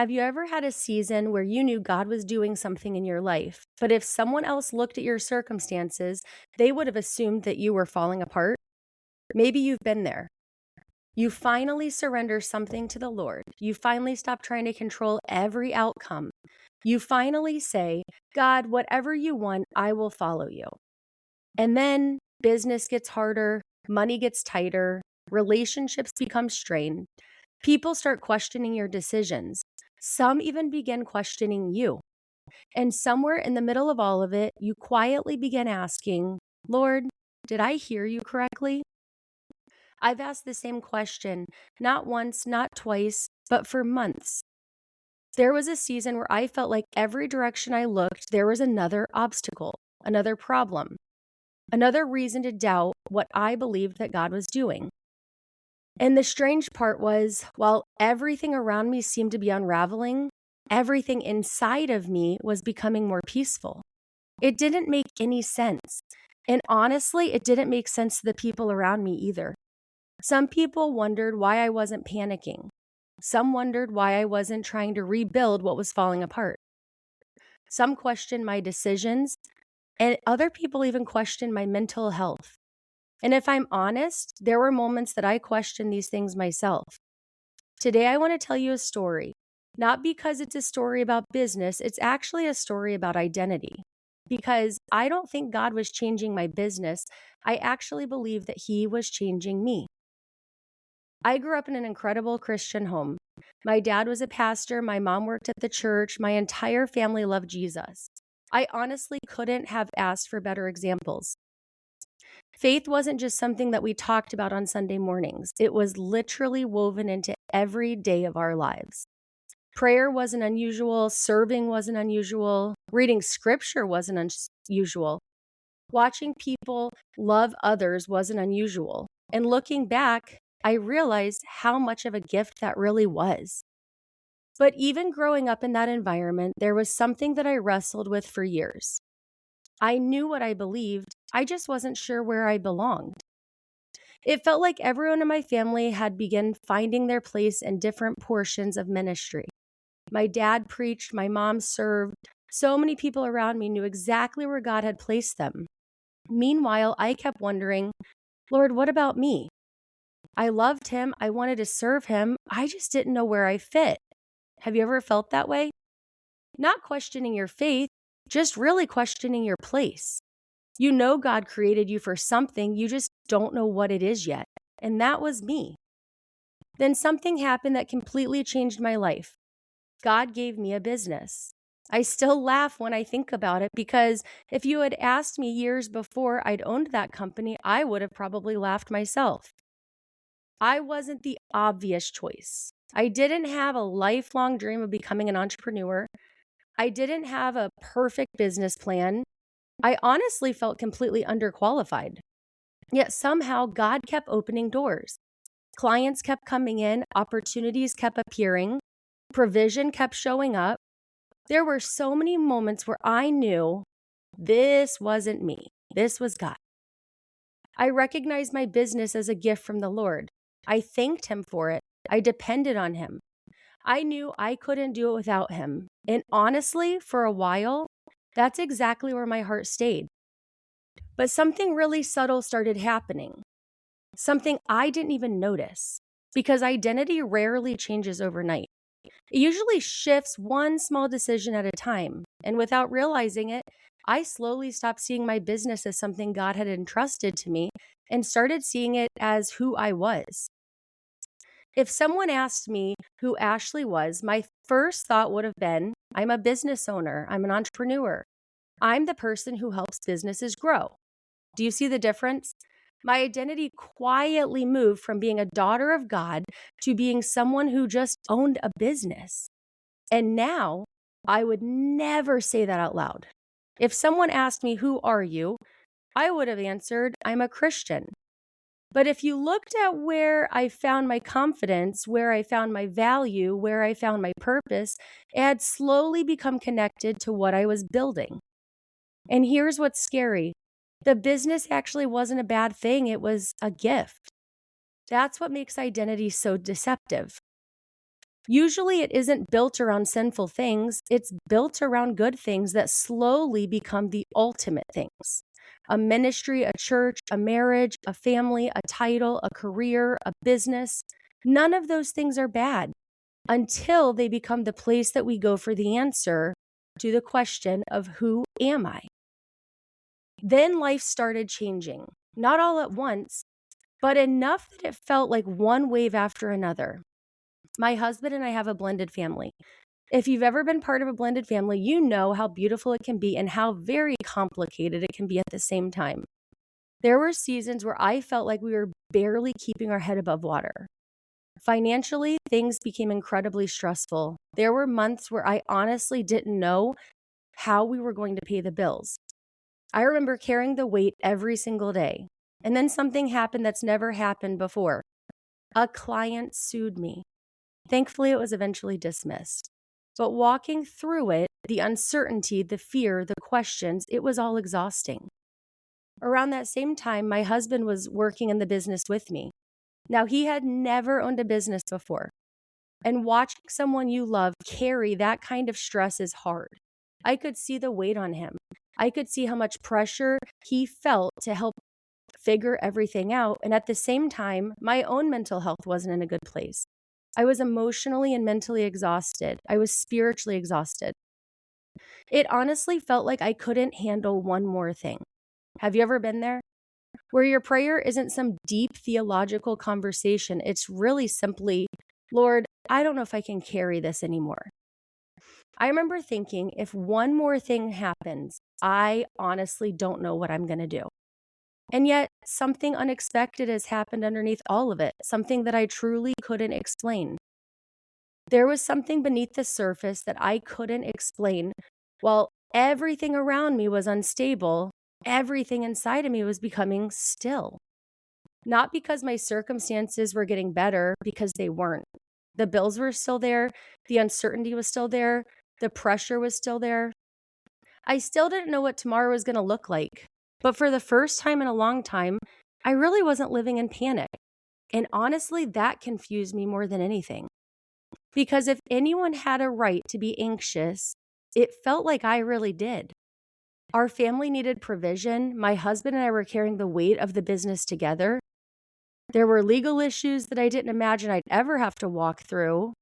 Have you ever had a season where you knew God was doing something in your life, but if someone else looked at your circumstances, they would have assumed that you were falling apart? Maybe you've been there. You finally surrender something to the Lord. You finally stop trying to control every outcome. You finally say, God, whatever you want, I will follow you. And then business gets harder, money gets tighter, relationships become strained. People start questioning your decisions. Some even begin questioning you. And somewhere in the middle of all of it, you quietly begin asking, Lord, did I hear you correctly? I've asked the same question, not once, not twice, but for months. There was a season where I felt like every direction I looked, there was another obstacle, another problem, another reason to doubt what I believed that God was doing. And the strange part was, while everything around me seemed to be unraveling, everything inside of me was becoming more peaceful. It didn't make any sense. And honestly, it didn't make sense to the people around me either. Some people wondered why I wasn't panicking. Some wondered why I wasn't trying to rebuild what was falling apart. Some questioned my decisions, and other people even questioned my mental health. And if I'm honest, there were moments that I questioned these things myself. Today, I want to tell you a story. Not because it's a story about business, it's actually a story about identity. Because I don't think God was changing my business. I actually believe that He was changing me. I grew up in an incredible Christian home. My dad was a pastor, my mom worked at the church, my entire family loved Jesus. I honestly couldn't have asked for better examples. Faith wasn't just something that we talked about on Sunday mornings. It was literally woven into every day of our lives. Prayer wasn't unusual. Serving wasn't unusual. Reading scripture wasn't unusual. Watching people love others wasn't unusual. And looking back, I realized how much of a gift that really was. But even growing up in that environment, there was something that I wrestled with for years. I knew what I believed, I just wasn't sure where I belonged. It felt like everyone in my family had begun finding their place in different portions of ministry. My dad preached, my mom served. So many people around me knew exactly where God had placed them. Meanwhile, I kept wondering, Lord, what about me? I loved Him. I wanted to serve Him. I just didn't know where I fit. Have you ever felt that way? Not questioning your faith, just really questioning your place. You know God created you for something, you just don't know what it is yet. And that was me. Then something happened that completely changed my life. God gave me a business. I still laugh when I think about it because if you had asked me years before I'd owned that company, I would have probably laughed myself. I wasn't the obvious choice. I didn't have a lifelong dream of becoming an entrepreneur. I didn't have a perfect business plan. I honestly felt completely underqualified. Yet somehow God kept opening doors. Clients kept coming in, opportunities kept appearing, provision kept showing up. There were so many moments where I knew this wasn't me. This was God. I recognized my business as a gift from the Lord. I thanked Him for it. I depended on Him. I knew I couldn't do it without Him. And honestly, for a while, that's exactly where my heart stayed. But something really subtle started happening. Something I didn't even notice. Because identity rarely changes overnight. It usually shifts one small decision at a time. And without realizing it, I slowly stopped seeing my business as something God had entrusted to me and started seeing it as who I was. If someone asked me who Ashley was, my first thought would have been, I'm a business owner. I'm an entrepreneur. I'm the person who helps businesses grow. Do you see the difference? My identity quietly moved from being a daughter of God to being someone who just owned a business. And now I would never say that out loud. If someone asked me, who are you? I would have answered, I'm a Christian. But if you looked at where I found my confidence, where I found my value, where I found my purpose, it had slowly become connected to what I was building. And here's what's scary. The business actually wasn't a bad thing. It was a gift. That's what makes identity so deceptive. Usually it isn't built around sinful things, it's built around good things that slowly become the ultimate things. A ministry, a church, a marriage, a family, a title, a career, a business. None of those things are bad until they become the place that we go for the answer to the question of who am I? Then life started changing, not all at once, but enough that it felt like one wave after another. My husband and I have a blended family. If you've ever been part of a blended family, you know how beautiful it can be and how very complicated it can be at the same time. There were seasons where I felt like we were barely keeping our head above water. Financially, things became incredibly stressful. There were months where I honestly didn't know how we were going to pay the bills. I remember carrying the weight every single day. And then something happened that's never happened before. A client sued me. Thankfully, it was eventually dismissed. But walking through it, the uncertainty, the fear, the questions, it was all exhausting. Around that same time, my husband was working in the business with me. Now, he had never owned a business before. And watching someone you love carry that kind of stress is hard. I could see the weight on him. I could see how much pressure he felt to help figure everything out. And at the same time, my own mental health wasn't in a good place. I was emotionally and mentally exhausted. I was spiritually exhausted. It honestly felt like I couldn't handle one more thing. Have you ever been there? Where your prayer isn't some deep theological conversation. It's really simply, Lord, I don't know if I can carry this anymore. I remember thinking, if one more thing happens, I honestly don't know what I'm going to do. And yet, something unexpected has happened underneath all of it, something that I truly couldn't explain. There was something beneath the surface that I couldn't explain. While everything around me was unstable, everything inside of me was becoming still. Not because my circumstances were getting better, because they weren't. The bills were still there, the uncertainty was still there, the pressure was still there. I still didn't know what tomorrow was going to look like. But for the first time in a long time, I really wasn't living in panic. And honestly, that confused me more than anything. Because if anyone had a right to be anxious, it felt like I really did. Our family needed provision. My husband and I were carrying the weight of the business together. There were legal issues that I didn't imagine I'd ever have to walk through.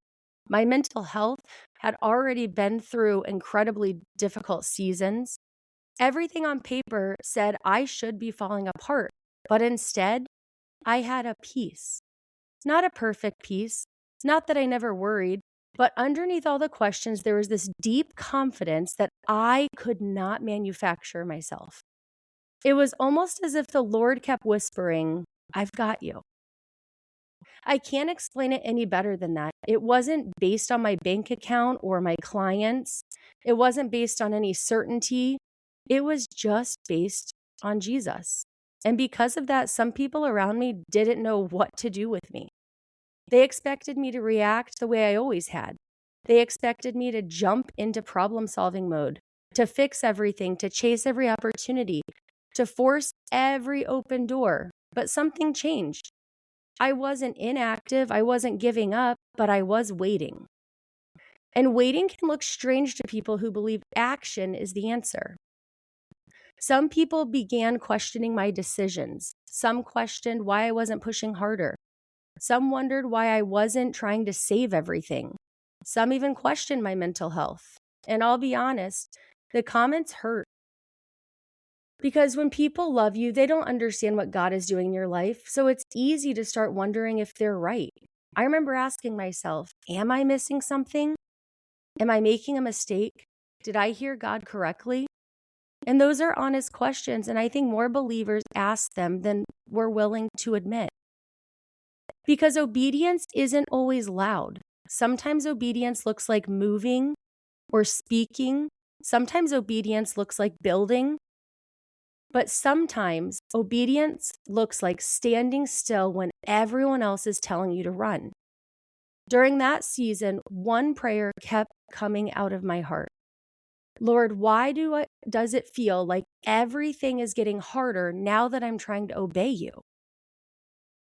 My mental health had already been through incredibly difficult seasons. Everything on paper said I should be falling apart, but instead, I had a peace. Not a perfect peace, not that I never worried, but underneath all the questions, there was this deep confidence that I could not manufacture myself. It was almost as if the Lord kept whispering, I've got you. I can't explain it any better than that. It wasn't based on my bank account or my clients. It wasn't based on any certainty. It was just based on Jesus. And because of that, some people around me didn't know what to do with me. They expected me to react the way I always had. They expected me to jump into problem-solving mode, to fix everything, to chase every opportunity, to force every open door. But something changed. I wasn't inactive, I wasn't giving up, but I was waiting. And waiting can look strange to people who believe action is the answer. Some people began questioning my decisions. Some questioned why I wasn't pushing harder. Some wondered why I wasn't trying to save everything. Some even questioned my mental health. And I'll be honest, the comments hurt. Because when people love you, they don't understand what God is doing in your life. So it's easy to start wondering if they're right. I remember asking myself, am I missing something? Am I making a mistake? Did I hear God correctly? And those are honest questions. And I think more believers ask them than we're willing to admit. Because obedience isn't always loud. Sometimes obedience looks like moving or speaking. Sometimes obedience looks like building. But sometimes obedience looks like standing still when everyone else is telling you to run. During that season, one prayer kept coming out of my heart. Lord, why does it feel like everything is getting harder now that I'm trying to obey you?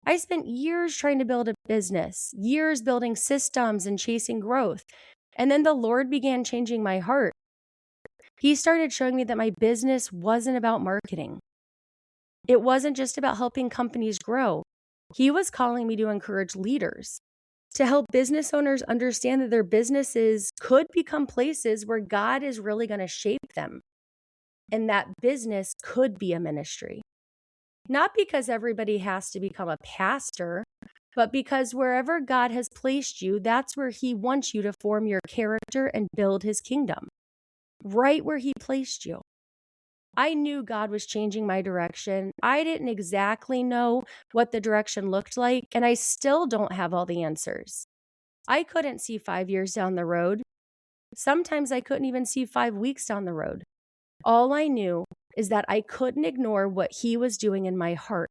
I spent years trying to build a business, years building systems and chasing growth. And then the Lord began changing my heart. He started showing me that my business wasn't about marketing. It wasn't just about helping companies grow. He was calling me to encourage leaders, to help business owners understand that their businesses could become places where God is really going to shape them. And that business could be a ministry. Not because everybody has to become a pastor, but because wherever God has placed you, that's where He wants you to form your character and build His kingdom. Right where He placed you. I knew God was changing my direction. I didn't exactly know what the direction looked like, and I still don't have all the answers. I couldn't see 5 years down the road. Sometimes I couldn't even see 5 weeks down the road. All I knew is that I couldn't ignore what He was doing in my heart.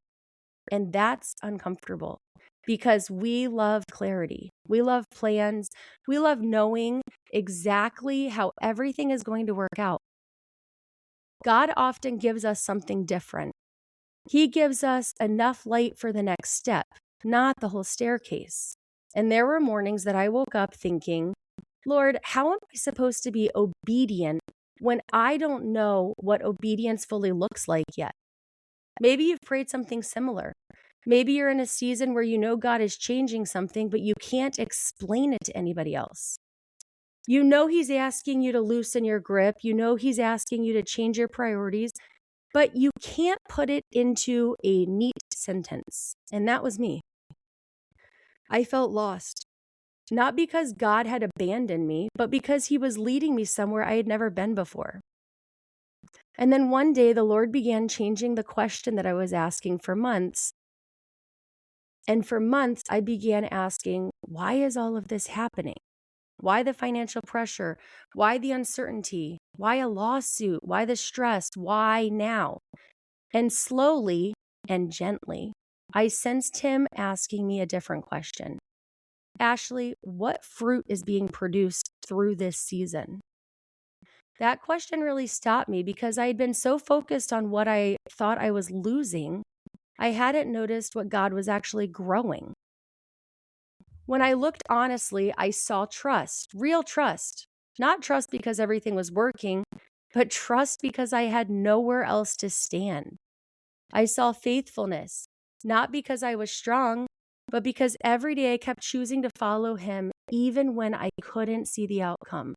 And that's uncomfortable because we love clarity. We love plans. We love knowing exactly how everything is going to work out. God often gives us something different. He gives us enough light for the next step, not the whole staircase. And there were mornings that I woke up thinking, Lord, how am I supposed to be obedient when I don't know what obedience fully looks like yet? Maybe you've prayed something similar. Maybe you're in a season where you know God is changing something, but you can't explain it to anybody else. You know He's asking you to loosen your grip. You know He's asking you to change your priorities, but you can't put it into a neat sentence. And that was me. I felt lost, not because God had abandoned me, but because He was leading me somewhere I had never been before. And then one day the Lord began changing the question that I was asking for months. And for months, I began asking, why is all of this happening? Why the financial pressure? Why the uncertainty? Why a lawsuit? Why the stress? Why now? And slowly and gently, I sensed Him asking me a different question. Ashley, what fruit is being produced through this season? That question really stopped me because I had been so focused on what I thought I was losing, I hadn't noticed what God was actually growing. When I looked honestly, I saw trust, real trust. Not trust because everything was working, but trust because I had nowhere else to stand. I saw faithfulness, not because I was strong, but because every day I kept choosing to follow Him even when I couldn't see the outcome.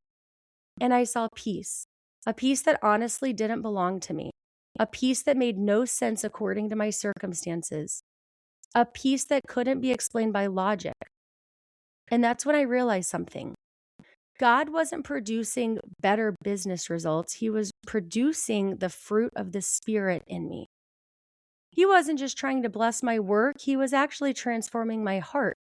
And I saw peace, a peace that honestly didn't belong to me, a peace that made no sense according to my circumstances, a peace that couldn't be explained by logic. And that's when I realized something. God wasn't producing better business results. He was producing the fruit of the Spirit in me. He wasn't just trying to bless my work. He was actually transforming my heart.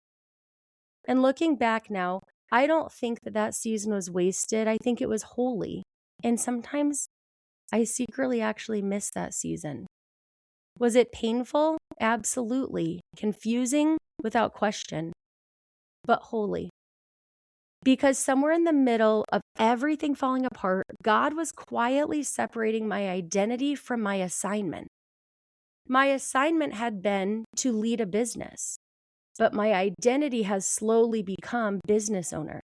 And looking back now, I don't think that season was wasted. I think it was holy. And sometimes I secretly actually miss that season. Was it painful? Absolutely. Confusing? Without question. But holy. Because somewhere in the middle of everything falling apart, God was quietly separating my identity from my assignment. My assignment had been to lead a business, but my identity has slowly become business owner.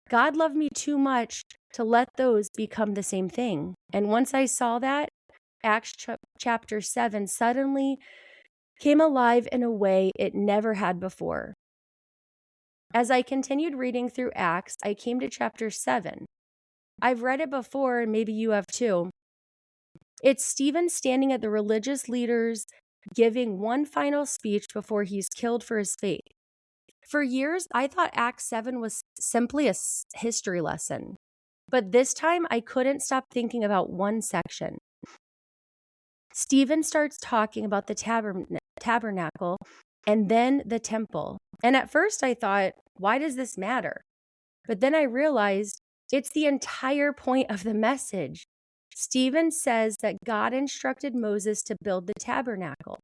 God loved me too much to let those become the same thing. And once I saw that, Acts chapter 7 suddenly came alive in a way it never had before. As I continued reading through Acts, I came to chapter 7. I've read it before, and maybe you have too. It's Stephen standing at the religious leaders giving one final speech before he's killed for his faith. For years, I thought Acts 7 was simply a history lesson. But this time, I couldn't stop thinking about one section. Stephen starts talking about the tabernacle and then the temple. And at first I thought, why does this matter? But then I realized it's the entire point of the message. Stephen says that God instructed Moses to build the tabernacle.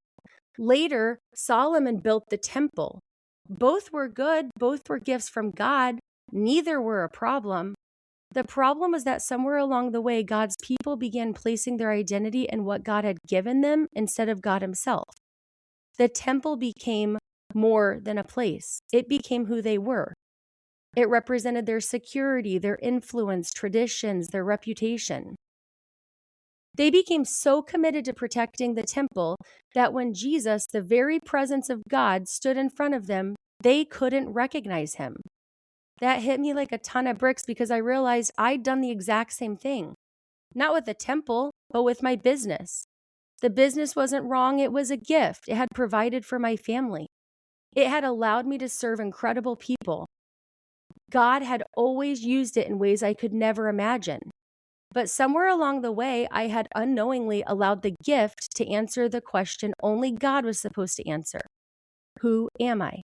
Later, Solomon built the temple. Both were good. Both were gifts from God. Neither were a problem. The problem was that somewhere along the way, God's people began placing their identity in what God had given them instead of God Himself. The temple became more than a place. It became who they were. It represented their security, their influence, traditions, their reputation. They became so committed to protecting the temple that when Jesus, the very presence of God, stood in front of them, they couldn't recognize him. That hit me like a ton of bricks because I realized I'd done the exact same thing. Not with the temple, but with my business. The business wasn't wrong, it was a gift. It had provided for my family. It had allowed me to serve incredible people. God had always used it in ways I could never imagine. But somewhere along the way, I had unknowingly allowed the gift to answer the question only God was supposed to answer. Who am I?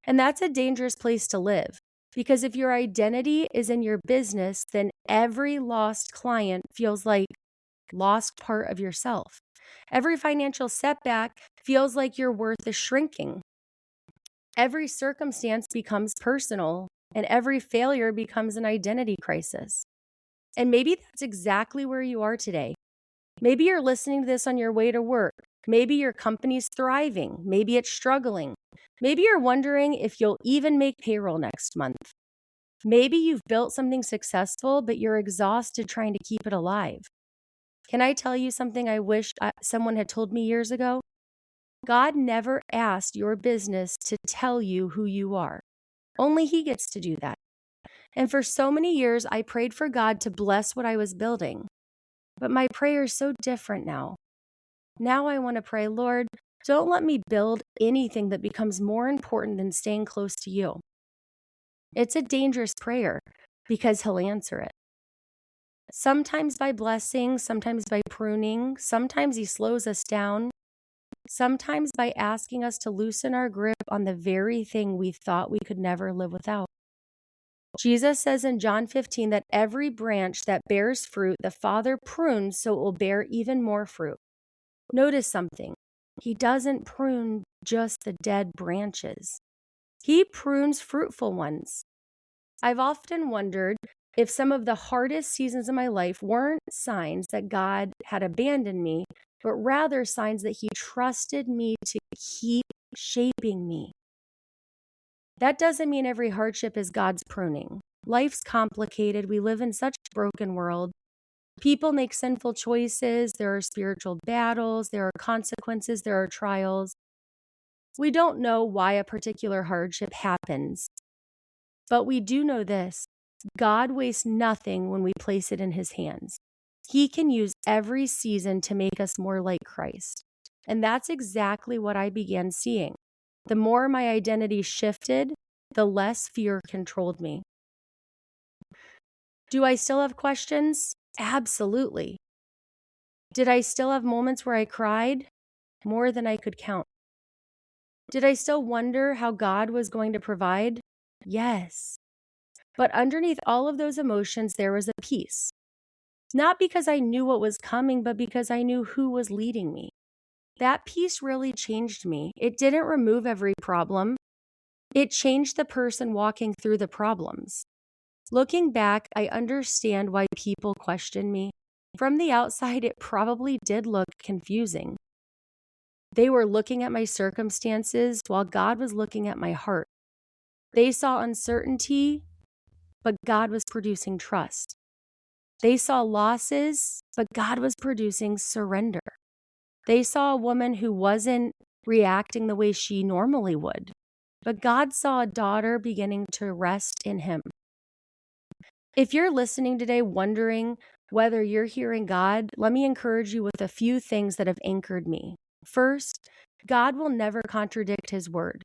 And that's a dangerous place to live, because if your identity is in your business, then every lost client feels like lost part of yourself. Every financial setback feels like your worth is shrinking. Every circumstance becomes personal, and every failure becomes an identity crisis. And maybe that's exactly where you are today. Maybe you're listening to this on your way to work. Maybe your company's thriving. Maybe it's struggling. Maybe you're wondering if you'll even make payroll next month. Maybe you've built something successful, but you're exhausted trying to keep it alive. Can I tell you something I wish someone had told me years ago? God never asked your business to tell you who you are. Only He gets to do that. And for so many years, I prayed for God to bless what I was building. But my prayer is so different now. Now I want to pray, Lord, don't let me build anything that becomes more important than staying close to you. It's a dangerous prayer because He'll answer it. Sometimes by blessing, sometimes by pruning, sometimes He slows us down, sometimes by asking us to loosen our grip on the very thing we thought we could never live without. Jesus says in John 15 that every branch that bears fruit, the Father prunes so it will bear even more fruit. Notice something. He doesn't prune just the dead branches. He prunes fruitful ones. I've often wondered if some of the hardest seasons of my life weren't signs that God had abandoned me, but rather signs that He trusted me to keep shaping me. That doesn't mean every hardship is God's pruning. Life's complicated. We live in such a broken world. People make sinful choices. There are spiritual battles. There are consequences. There are trials. We don't know why a particular hardship happens. But we do know this. God wastes nothing when we place it in His hands. He can use every season to make us more like Christ. And that's exactly what I began seeing. The more my identity shifted, the less fear controlled me. Do I still have questions? Absolutely. Did I still have moments where I cried? More than I could count. Did I still wonder how God was going to provide? Yes. But underneath all of those emotions, there was a peace. Not because I knew what was coming, but because I knew who was leading me. That peace really changed me. It didn't remove every problem. It changed the person walking through the problems. Looking back, I understand why people question me. From the outside, it probably did look confusing. They were looking at my circumstances while God was looking at my heart. They saw uncertainty, but God was producing trust. They saw losses, but God was producing surrender. They saw a woman who wasn't reacting the way she normally would, but God saw a daughter beginning to rest in Him. If you're listening today wondering whether you're hearing God, let me encourage you with a few things that have anchored me. First, God will never contradict His word.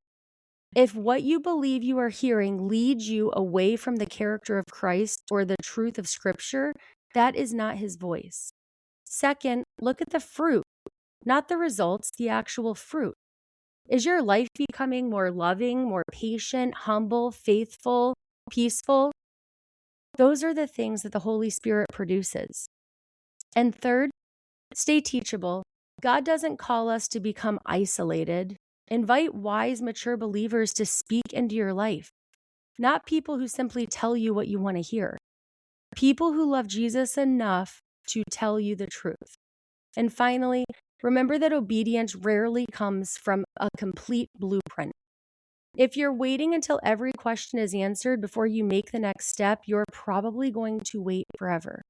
If what you believe you are hearing leads you away from the character of Christ or the truth of Scripture, that is not His voice. Second, look at the fruit, not the results, the actual fruit. Is your life becoming more loving, more patient, humble, faithful, peaceful? Those are the things that the Holy Spirit produces. And third, stay teachable. God doesn't call us to become isolated. Invite wise, mature believers to speak into your life, not people who simply tell you what you want to hear. People who love Jesus enough to tell you the truth. And finally, Remember that obedience rarely comes from a complete blueprint. If you're waiting until every question is answered before you make the next step, you're probably going to wait forever.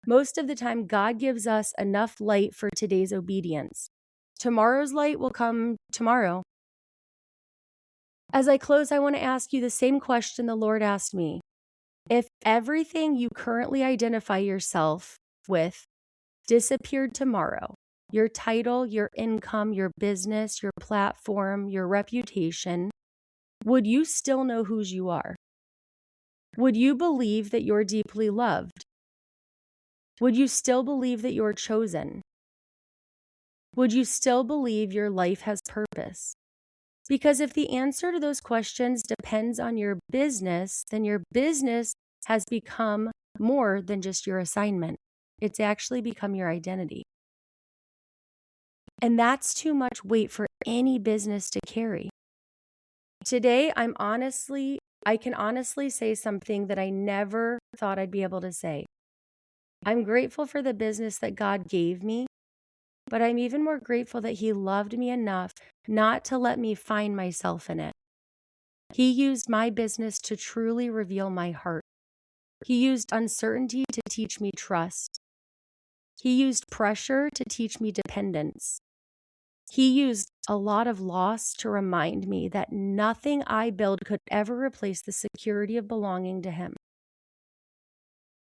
Most of the time, God gives us enough light for today's obedience. Tomorrow's light will come tomorrow. As I close, I want to ask you the same question the Lord asked me. If everything you currently identify yourself with disappeared tomorrow, your title, your income, your business, your platform, your reputation, would you still know whose you are? Would you believe that you're deeply loved? Would you still believe that you're chosen? Would you still believe your life has purpose? Because if the answer to those questions depends on your business, then your business has become more than just your assignment. It's actually become your identity. And that's too much weight for any business to carry. Today, I can honestly say something that I never thought I'd be able to say. I'm grateful for the business that God gave me, but I'm even more grateful that He loved me enough not to let me find myself in it. He used my business to truly reveal my heart. He used uncertainty to teach me trust. He used pressure to teach me dependence. He used a lot of loss to remind me that nothing I build could ever replace the security of belonging to Him.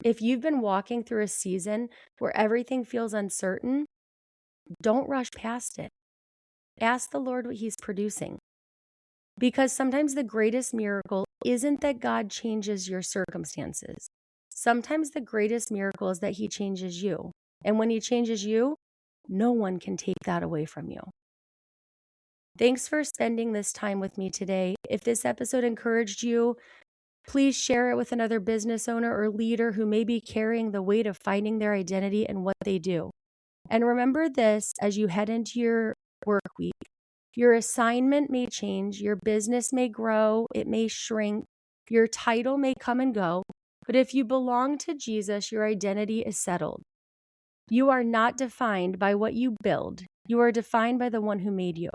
If you've been walking through a season where everything feels uncertain, don't rush past it. Ask the Lord what He's producing. Because sometimes the greatest miracle isn't that God changes your circumstances. Sometimes the greatest miracle is that He changes you. And when He changes you, no one can take that away from you. Thanks for spending this time with me today. If this episode encouraged you, please share it with another business owner or leader who may be carrying the weight of finding their identity in what they do. And remember this as you head into your work week. Your assignment may change, your business may grow, it may shrink, your title may come and go, but if you belong to Jesus, your identity is settled. You are not defined by what you build. You are defined by the one who made you.